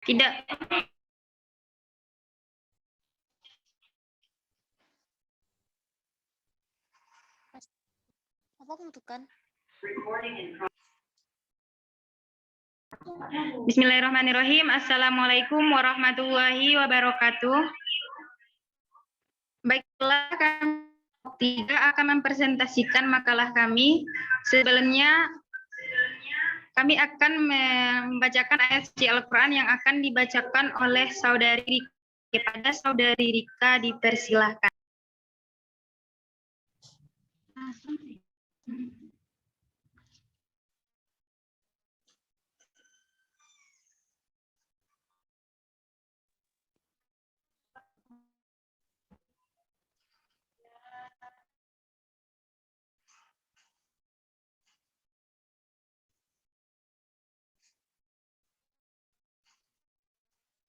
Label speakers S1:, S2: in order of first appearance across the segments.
S1: Tidak.
S2: Apa pembentukan?
S1: Bismillahirrahmanirrahim. Assalamualaikum warahmatullahi wabarakatuh. Baiklah, kami tidak akan mempresentasikan makalah kami. Sebelumnya, kami akan membacakan ayat suci Al-Quran yang akan dibacakan oleh Saudari Rika. Kepada Saudari Rika dipersilahkan.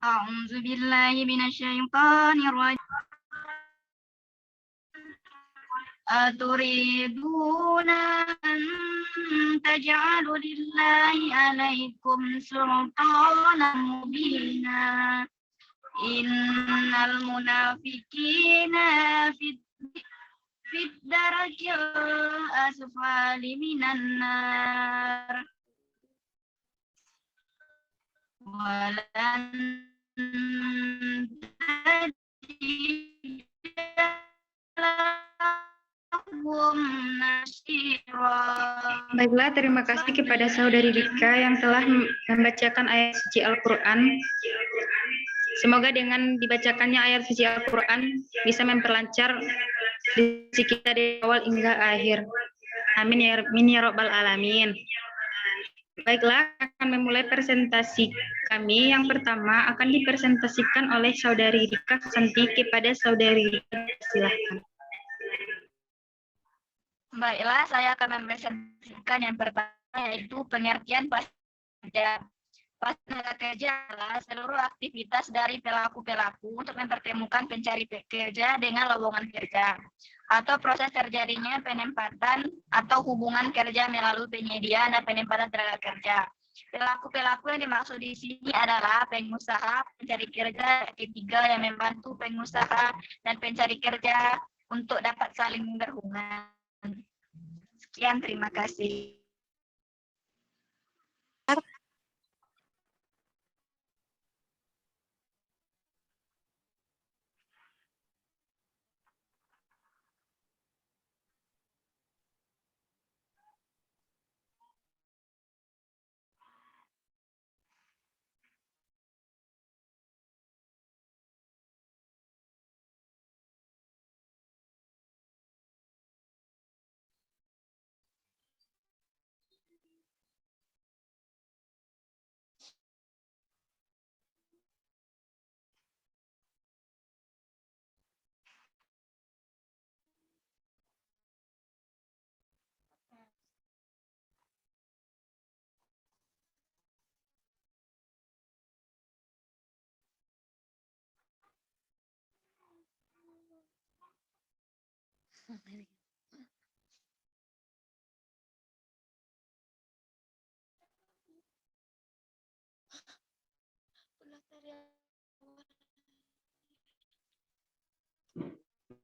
S3: أعوذ بالله من الشيطان الرجيم أتريدون أن تجعلوا لله عليكم سلطانا مبينا إن المنافقين في الدرك الأسفل من النار ولن تجد لهم نصيرا.
S1: Baiklah, terima kasih kepada Saudari Rika yang telah membacakan ayat suci Al-Quran. Semoga dengan dibacakannya ayat suci Al-Quran bisa memperlancar diskusi kita dari awal hingga akhir. Amin ya rabbal alamin. Baiklah, akan memulai presentasi kami. Yang pertama akan dipresentasikan oleh Saudari Rika Santi. Kepada Saudari Rika, silahkan.
S3: Baiklah, saya akan mempresentasikan yang pertama, yaitu pengertian pasar kerja. Pasar tenaga kerja adalah seluruh aktivitas dari pelaku-pelaku untuk mempertemukan pencari kerja dengan lowongan kerja, atau proses terjadinya penempatan atau hubungan kerja melalui penyediaan dan penempatan tenaga kerja. Pelaku-pelaku yang dimaksud di sini adalah pengusaha, pencari kerja, ketiga yang membantu pengusaha dan pencari kerja untuk dapat saling berhubungan. Sekian, terima kasih.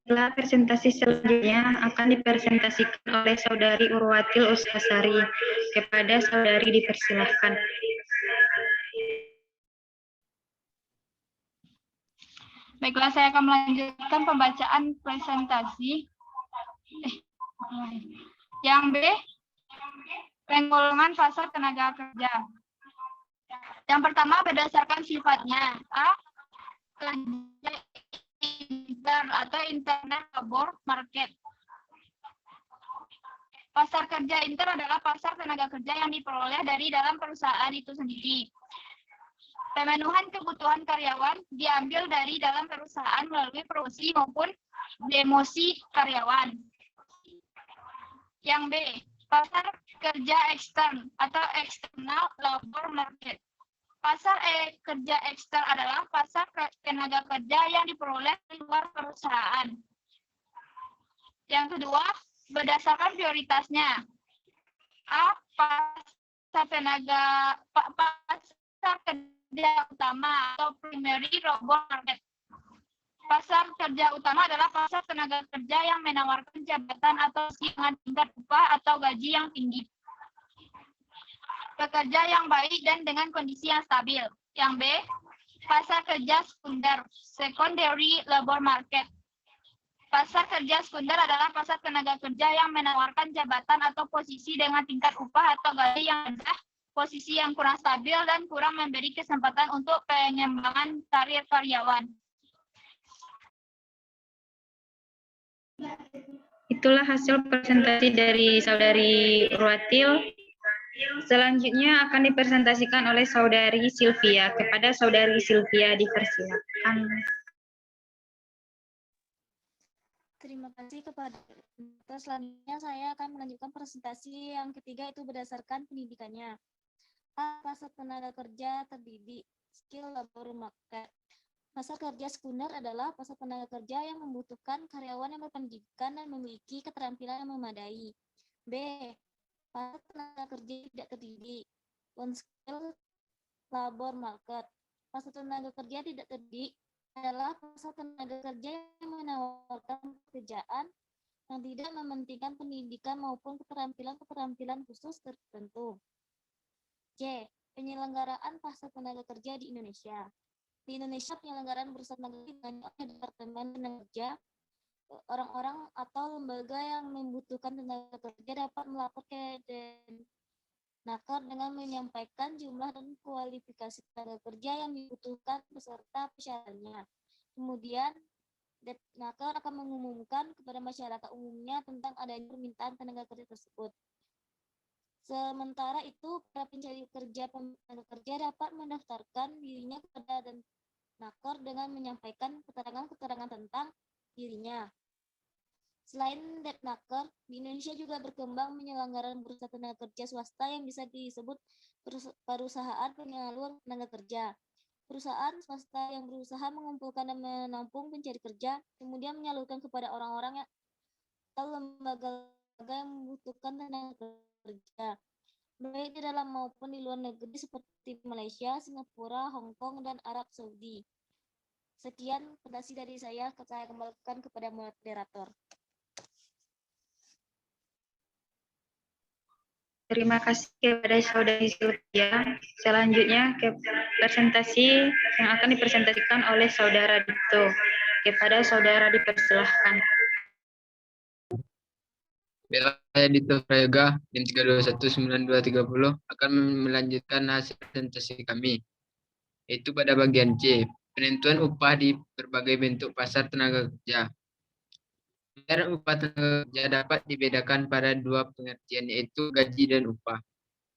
S1: Setelah presentasi selanjutnya akan dipresentasikan oleh Saudari Urwatil Ustasari. Kepada Saudari dipersilahkan.
S3: Baiklah, saya akan melanjutkan pembacaan presentasi. Yang B, penggolongan pasar tenaga kerja. Yang pertama, berdasarkan sifatnya. A, kerja intern atau internet labor market. Pasar kerja intern adalah pasar tenaga kerja yang diperoleh dari dalam perusahaan itu sendiri. Pemenuhan kebutuhan karyawan diambil dari dalam perusahaan melalui promosi maupun demosi karyawan. Yang B, pasar kerja ekstern atau external labor market. Pasar kerja ekstern adalah pasar tenaga kerja yang diperoleh di luar perusahaan. Yang kedua, berdasarkan prioritasnya. A, pasar kerja kerja utama atau primary labor market. Pasar kerja utama adalah pasar tenaga kerja yang menawarkan jabatan atau dengan tingkat upah atau gaji yang tinggi. Pekerja yang baik dan dengan kondisi yang stabil. Yang B, pasar kerja sekunder, secondary labor market. Pasar kerja sekunder adalah pasar tenaga kerja yang menawarkan jabatan atau posisi dengan tingkat upah atau gaji yang rendah, posisi yang kurang stabil, dan kurang memberi kesempatan untuk pengembangan karir karyawan.
S1: Itulah hasil presentasi dari Saudari Ruatil. Selanjutnya akan dipresentasikan oleh Saudari Sylvia. Kepada Saudari Sylvia dipersilakan.
S2: Terima kasih kepada selanjutnya saya akan melanjutkan presentasi yang ketiga, itu berdasarkan pendidikannya. Pasar tenaga kerja terdidik, skill labor market. Pasar kerja sekunder adalah pasar tenaga kerja yang membutuhkan karyawan yang berpendidikan dan memiliki keterampilan yang memadai. B, pasar tenaga kerja tidak terdidik, on-skill labor market. Pasar tenaga kerja tidak terdidik adalah pasar tenaga kerja yang menawarkan pekerjaan yang tidak mementingkan pendidikan maupun keterampilan khusus tertentu. C, penyelenggaraan pasar tenaga kerja di Indonesia. Di Indonesia, penyelenggaraan bursa tenaga kerja oleh Departemen Tenaga Kerja. Orang-orang atau lembaga yang membutuhkan tenaga kerja dapat melapor ke Depnaker dengan menyampaikan jumlah dan kualifikasi tenaga kerja yang dibutuhkan beserta persyaratannya. Kemudian, Depnaker akan mengumumkan kepada masyarakat umumnya tentang adanya permintaan tenaga kerja tersebut. Sementara itu, para pencari tenaga kerja dapat mendaftarkan dirinya kepada Depnaker dengan menyampaikan keterangan-keterangan tentang dirinya. Selain Depnaker, di Indonesia juga berkembang penyelenggaraan bursa tenaga kerja swasta yang bisa disebut perusahaan penyalur tenaga kerja. Perusahaan swasta yang berusaha mengumpulkan dan menampung pencari kerja, kemudian menyalurkan kepada orang-orang atau lembaga yang membutuhkan tenaga kerja, baik di dalam maupun di luar negeri seperti Malaysia, Singapura, Hong Kong, dan Arab Saudi. Sekian presentasi dari saya kembalikan kepada moderator.
S1: Terima kasih kepada Saudari Sylvia. Selanjutnya ke presentasi yang akan dipresentasikan oleh Saudara Dito. Kepada Saudara dipersilahkan.
S4: Saya Dito Prayoga, NIM 3219230 akan melanjutkan hasil presentasi kami, yaitu pada bagian C, penentuan upah di berbagai bentuk pasar tenaga kerja. Pembayaran upah tenaga kerja dapat dibedakan pada dua pengertian, yaitu gaji dan upah.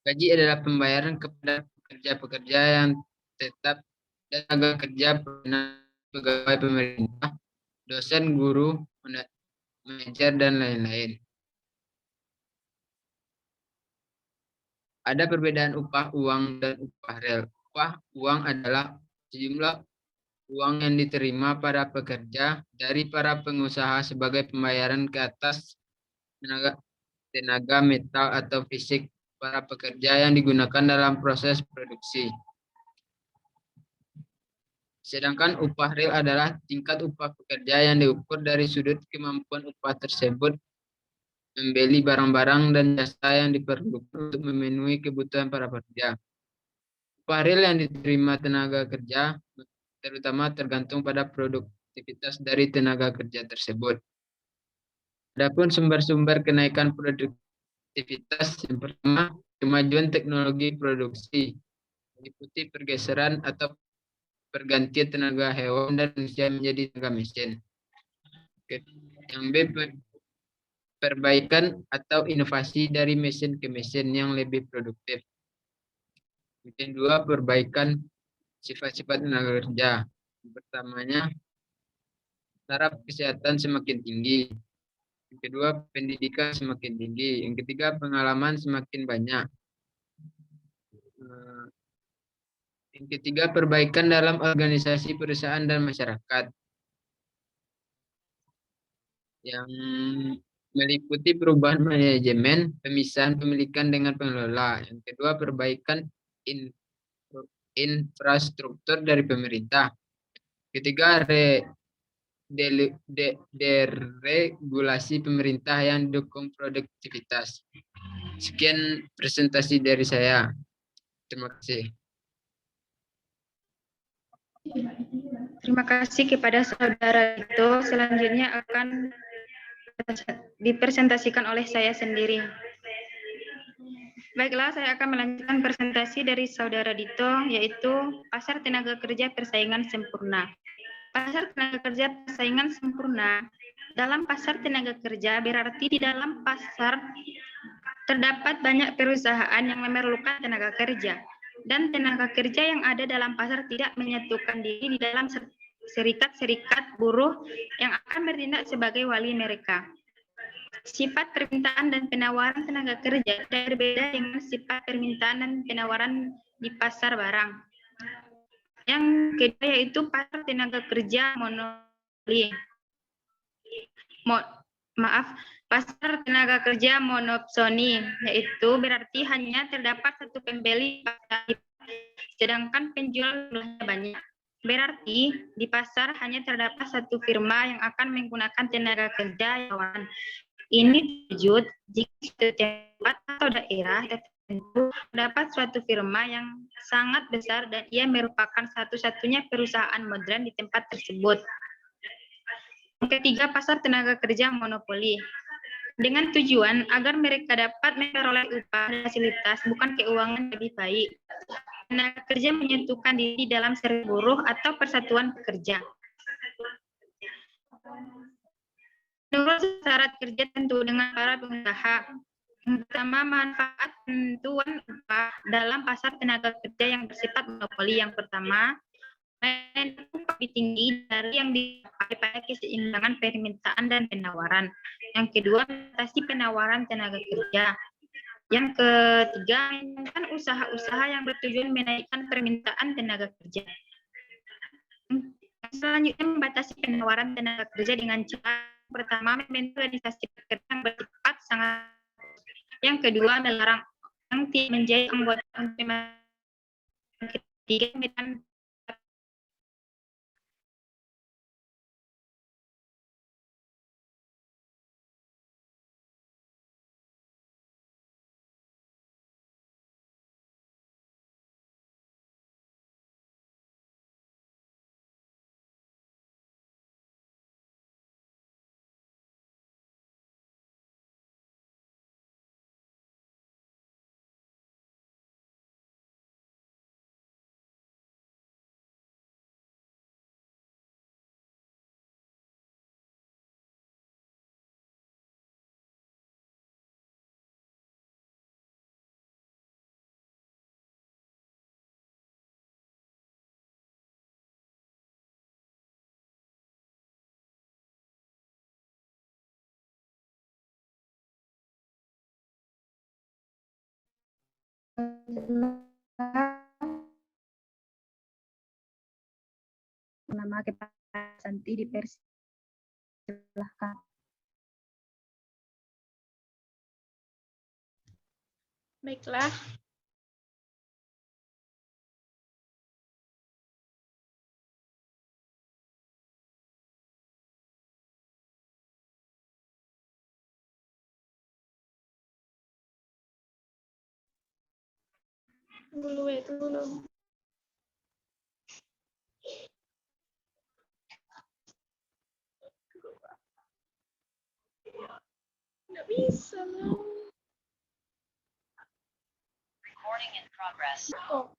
S4: Gaji adalah pembayaran kepada pekerja-pekerja yang tetap dan tenaga kerja pegawai pemerintah, dosen, guru, manajer, dan lain-lain. Ada perbedaan upah uang dan upah real. Upah uang adalah sejumlah uang yang diterima para pekerja dari para pengusaha sebagai pembayaran ke atas tenaga metal atau fisik para pekerja yang digunakan dalam proses produksi. Sedangkan upah real adalah tingkat upah pekerja yang diukur dari sudut kemampuan upah tersebut membeli barang-barang dan jasa yang diperlukan untuk memenuhi kebutuhan para pekerja. Upah real yang diterima tenaga kerja terutama tergantung pada produktivitas dari tenaga kerja tersebut. Adapun sumber-sumber kenaikan produktivitas, yang pertama, kemajuan teknologi produksi, meliputi pergeseran atau pergantian tenaga hewan dan manusia menjadi tenaga mesin. Yang B, perbaikan atau inovasi dari mesin ke mesin yang lebih produktif. Yang kedua, perbaikan sifat-sifat tenaga kerja. Yang pertamanya, taraf kesehatan semakin tinggi. Yang kedua, pendidikan semakin tinggi. Yang ketiga, pengalaman semakin banyak. Yang ketiga, perbaikan dalam organisasi perusahaan dan masyarakat. Yang meliputi perubahan manajemen, pemisahan pemilikan dengan pengelola. Yang kedua, perbaikan infrastruktur dari pemerintah. Ketiga, deregulasi pemerintah yang dukung produktivitas. Sekian presentasi dari saya. Terima kasih.
S1: Terima kasih kepada saudara itu. Selanjutnya akan dipresentasikan oleh saya sendiri. Baiklah, saya akan melanjutkan presentasi dari saudara Dito, yaitu pasar tenaga kerja persaingan sempurna. Pasar tenaga kerja persaingan sempurna. Dalam pasar tenaga kerja berarti di dalam pasar terdapat banyak perusahaan yang memerlukan tenaga kerja, dan tenaga kerja yang ada dalam pasar tidak menyatukan diri di dalam serikat-serikat buruh yang akan bertindak sebagai wali mereka. Sifat permintaan dan penawaran tenaga kerja berbeda dengan sifat permintaan dan penawaran di pasar barang. Yang kedua yaitu pasar tenaga kerja monopoli. Pasar tenaga kerja monopsoni, yaitu berarti hanya terdapat satu pembeli sedangkan penjual jumlahnya banyak. Berarti di pasar hanya terdapat satu firma yang akan menggunakan tenaga kerja tawaran. Ini wujud jika tempat atau daerah tertentu terdapat suatu firma yang sangat besar dan ia merupakan satu-satunya perusahaan modern di tempat tersebut. Yang ketiga, pasar tenaga kerja monopoli. Dengan tujuan agar mereka dapat memperoleh upah dan fasilitas bukan keuangan lebih baik. Tenaga kerja menyentuhkan diri dalam serikat buruh atau persatuan pekerja. Menurut syarat kerja tentu dengan para pengusaha. Yang pertama, manfaat tentuan upah dalam pasar tenaga kerja yang bersifat monopoli. Yang pertama, upah lebih tinggi dari yang dipakai pada keseimbangan permintaan dan penawaran. Yang kedua, membatasi penawaran tenaga kerja. Yang ketiga, menjalankan usaha-usaha yang bertujuan menaikkan permintaan tenaga kerja. Selanjutnya, membatasi penawaran tenaga kerja dengan cara pertama, membentuk organisasi pekerja yang bersifat sangat. Yang kedua, melarang orang tidak menjadi anggota untuk. Yang ketiga, menekan. Nama kepada Santi dipersilahkan.
S5: Baiklah. Dulu. Nggak bisa.
S6: Recording in progress.
S5: Oh.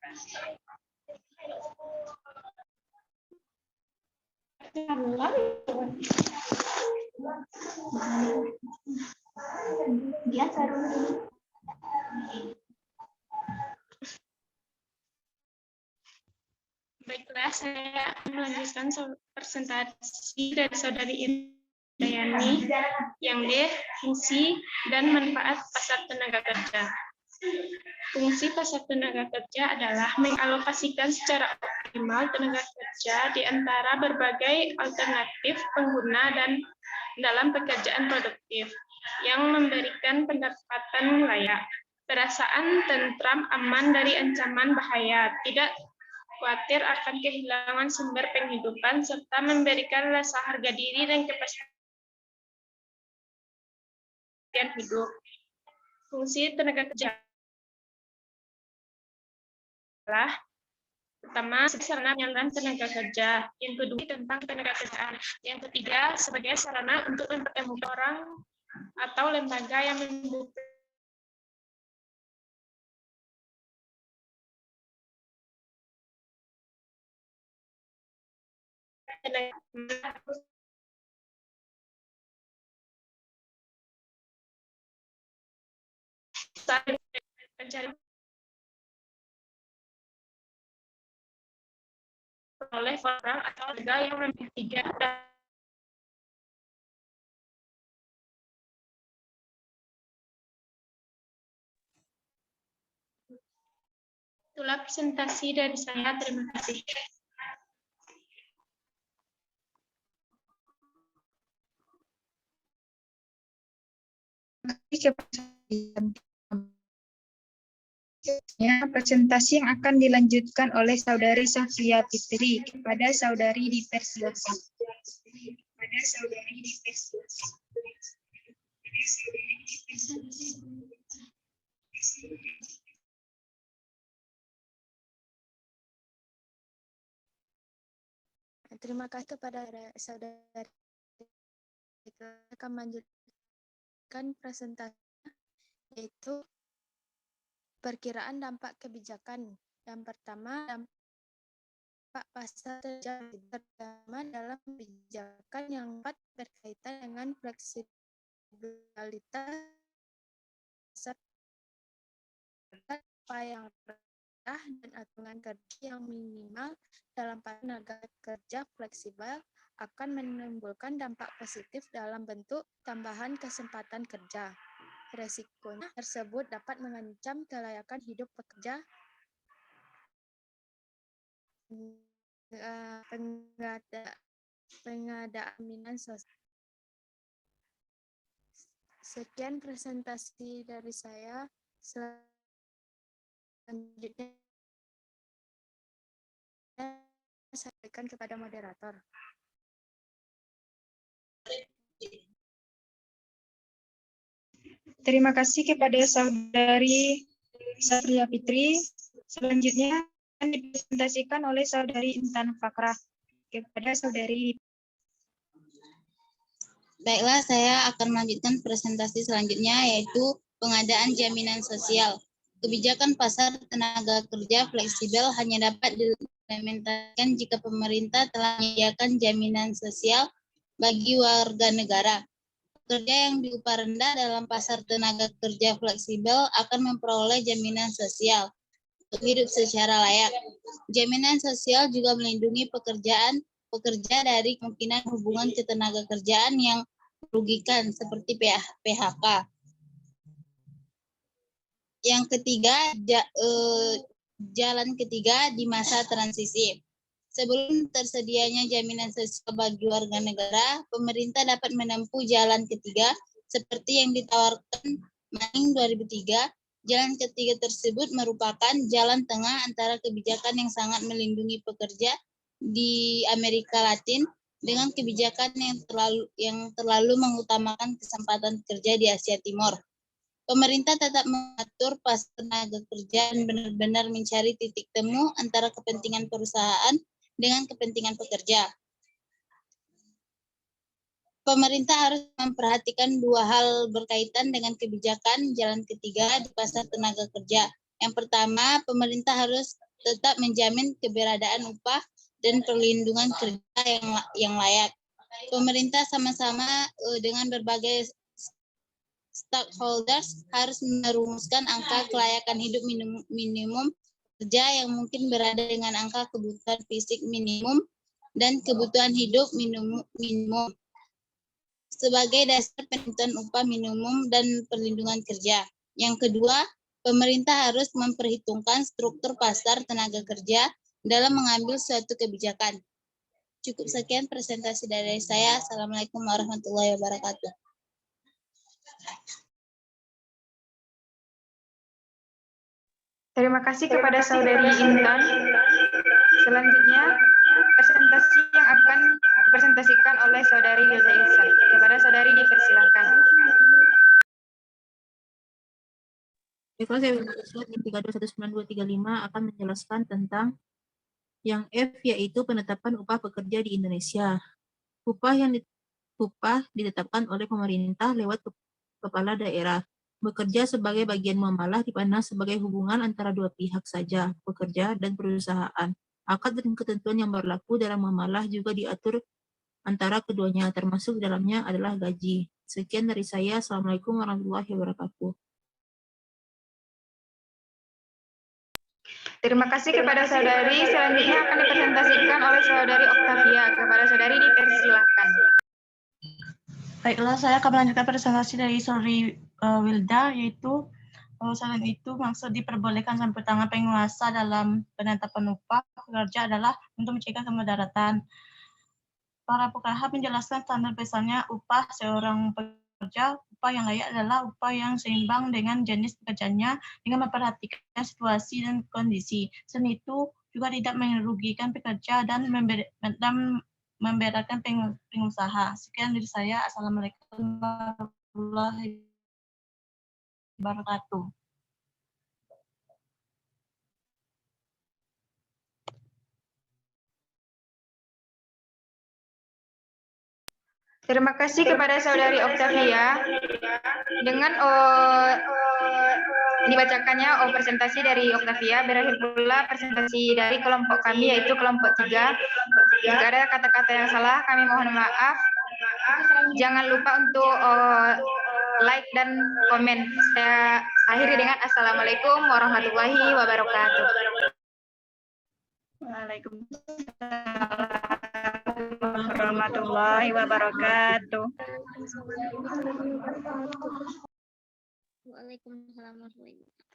S2: Dia taruh.
S5: Baiklah, saya akan melanjutkan presentasi dari saudari Indayani yang D, fungsi dan manfaat pasar tenaga kerja. Fungsi pasar tenaga kerja adalah mengalokasikan secara optimal tenaga kerja di antara berbagai alternatif pengguna dan dalam pekerjaan produktif yang memberikan pendapatan layak, perasaan tentram, aman dari ancaman bahaya, tidak khawatir akan kehilangan sumber penghidupan, serta memberikan rasa harga diri dan kepastian hidup. Fungsi tenaga kerja adalah pertama, sarana penyaluran tenaga kerja. Yang kedua, tentang tenaga kerjaan. Yang ketiga, sebagai sarana untuk mempertemukan orang atau lembaga yang membutuhkan tenaga pencari oleh orang atau lembaga yang memiliki Itulah presentasi dari saya. Terima kasih.
S1: Presentasi yang akan dilanjutkan oleh Saudari Sofia Fitri. Kepada Saudari dipersilakan.
S2: Terima kasih kepada saudari. Kita akan melanjutkan presentasinya, yaitu perkiraan dampak kebijakan. Yang pertama, dampak pasar kerja pertama dalam kebijakan yang berkaitan dengan fleksibilitas pasar yang rendah dan aturan kerja yang minimal dalam tenaga kerja fleksibel akan menimbulkan dampak positif dalam bentuk tambahan kesempatan kerja. Resikonya tersebut dapat mengancam kelayakan hidup pekerja, pengadaan jaminan sosial. Sekian presentasi dari saya. Selanjutnya saya berikan kepada moderator.
S1: Terima kasih kepada Saudari Sofia Fitri. Selanjutnya akan dipresentasikan oleh Saudari Intan Fakrah. Kepada Saudari.
S7: Baiklah, saya akan melanjutkan presentasi selanjutnya, yaitu pengadaan jaminan sosial. Kebijakan pasar tenaga kerja fleksibel hanya dapat diimplementasikan jika pemerintah telah menyediakan jaminan sosial bagi warga negara. Pekerja yang diupah rendah dalam pasar tenaga kerja fleksibel akan memperoleh jaminan sosial untuk hidup secara layak. Jaminan sosial juga melindungi pekerja dari kemungkinan hubungan ketenaga kerjaan yang merugikan seperti PHK. Yang ketiga, jalan ketiga di masa transisi. Sebelum tersedianya jaminan sosial bagi warga negara, pemerintah dapat menempuh jalan ketiga seperti yang ditawarkan Manning 2003. Jalan ketiga tersebut merupakan jalan tengah antara kebijakan yang sangat melindungi pekerja di Amerika Latin dengan kebijakan yang terlalu mengutamakan kesempatan kerja di Asia Timur. Pemerintah tetap mengatur pasar tenaga kerja dan benar-benar mencari titik temu antara kepentingan perusahaan dengan kepentingan pekerja. Pemerintah harus memperhatikan dua hal berkaitan dengan kebijakan jalan ketiga di pasar tenaga kerja. Yang pertama, pemerintah harus tetap menjamin keberadaan upah dan perlindungan kerja yang layak. Pemerintah sama-sama dengan berbagai stakeholders harus merumuskan angka kelayakan hidup minimum kerja yang mungkin berada dengan angka kebutuhan fisik minimum dan kebutuhan hidup minimum sebagai dasar penentuan upah minimum dan perlindungan kerja. Yang kedua, pemerintah harus memperhitungkan struktur pasar tenaga kerja dalam mengambil suatu kebijakan. Cukup sekian presentasi dari saya. Assalamualaikum warahmatullahi wabarakatuh.
S1: Terima kasih kepada Saudari Intan.
S8: Baiklah, saya slide 321935 akan menjelaskan tentang yang F, yaitu penetapan upah pekerja di Indonesia. Upah ditetapkan oleh pemerintah lewat kepala daerah. Bekerja sebagai bagian muamalah dipandang sebagai hubungan antara dua pihak saja, pekerja dan perusahaan. Akad dan ketentuan yang berlaku dalam muamalah juga diatur antara keduanya, termasuk dalamnya adalah gaji. Sekian dari saya. Assalamualaikum warahmatullahi wabarakatuh.
S1: Terima kasih kepada saudari. Selanjutnya akan dipresentasikan oleh saudari Octavia. Kepada saudari dipersilahkan.
S9: Baiklah, saya akan melanjutkan presentasi dari saudari Wilda, yaitu selain itu maksud diperbolehkan campur tangan penguasa dalam penetapan upah pekerja adalah untuk mencegah kemudaratan. Para pekerja menjelaskan standar besarnya upah seorang pekerja. Upah yang layak adalah upah yang seimbang dengan jenis pekerjaannya dengan memperhatikan situasi dan kondisi. Selain itu juga tidak merugikan pekerja dan memberatkan pengusaha. Sekian dari saya. Assalamualaikum warahmatullahi wabarakatuh.
S1: Terima kasih kepada saudari Octavia. Dengan dibacakannya presentasi dari Octavia, berakhir pula presentasi dari kelompok kami, yaitu kelompok 3. Jika ada kata-kata yang salah, kami mohon maaf. Jangan lupa untuk like dan komen. Saya akhiri dengan Assalamualaikum warahmatullahi wabarakatuh.
S3: Waalaikumsalam warahmatullahi wabarakatuh.
S2: Waalaikumsalam warahmatullahi wabarakatuh.